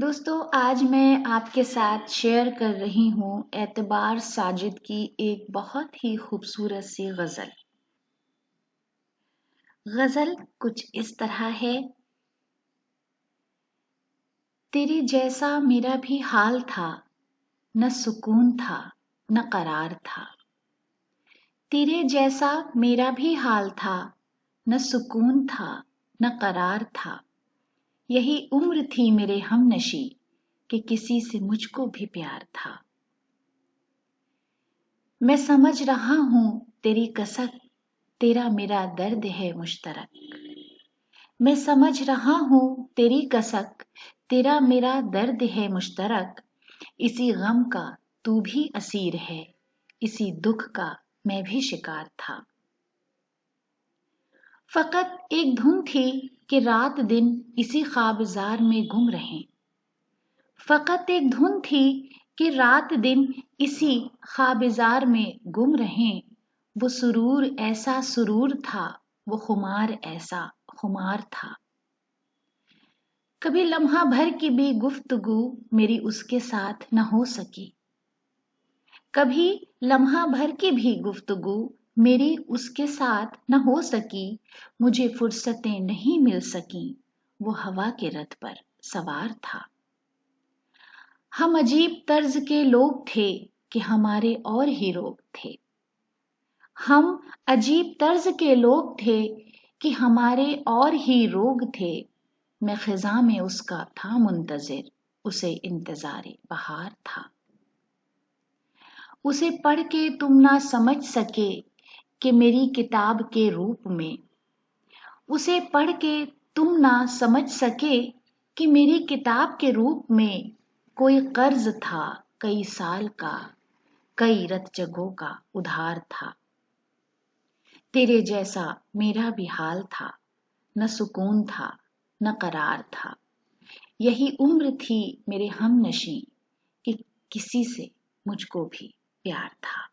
دوستو آج میں آپ کے ساتھ شیئر کر رہی ہوں اعتبار ساجد کی ایک بہت ہی خوبصورت سی غزل۔ غزل کچھ اس طرح ہے۔ تیرے جیسا میرا بھی حال تھا، نہ سکون تھا نہ قرار تھا۔ تیرے جیسا میرا بھی حال تھا، نہ سکون تھا نہ قرار تھا۔ یہی عمر تھی میرے ہم نشیں کہ کسی سے مجھ کو بھی پیار تھا۔ میں سمجھ رہا ہوں تیری کسک، تیرا میرا درد ہے مشترک۔ میں سمجھ رہا ہوں تیری کسک، تیرا میرا درد ہے مشترک۔ اسی غم کا تو بھی اسیر ہے، اسی دکھ کا میں بھی شکار تھا۔ فقط ایک دھن تھی کہ رات دن اسی خوابزار میں گم رہیں۔ فقط ایک دھن تھی کہ رات دن اسی خوابزار میں گم رہیں۔ وہ سرور ایسا سرور تھا، وہ خمار ایسا خمار تھا۔ کبھی لمحہ بھر کی بھی گفتگو میری اس کے ساتھ نہ ہو سکی۔ کبھی لمحہ بھر کی بھی گفتگو میری اس کے ساتھ نہ ہو سکی۔ مجھے فرصتیں نہیں مل سکیں، وہ ہوا کے رتھ پر سوار تھا۔ ہم عجیب طرز کے لوگ تھے کہ ہمارے اور ہی روگ تھے۔ ہم عجیب طرز کے لوگ تھے کہ ہمارے اور ہی روگ تھے۔ میں خزاں میں اس کا تھا منتظر، اسے انتظار بہار تھا۔ اسے پڑھ کے تم نہ سمجھ سکے کہ میری کتاب کے روپ میں۔ اسے پڑھ کے تم نہ سمجھ سکے کہ میری کتاب کے روپ میں کوئی قرض تھا کئی سال کا، کئی رت جگہوں کا ادھار تھا۔ تیرے جیسا میرا بھی حال تھا، نہ سکون تھا نہ قرار تھا۔ یہی عمر تھی میرے ہم نشیں کہ کسی سے مجھ کو بھی پیار تھا۔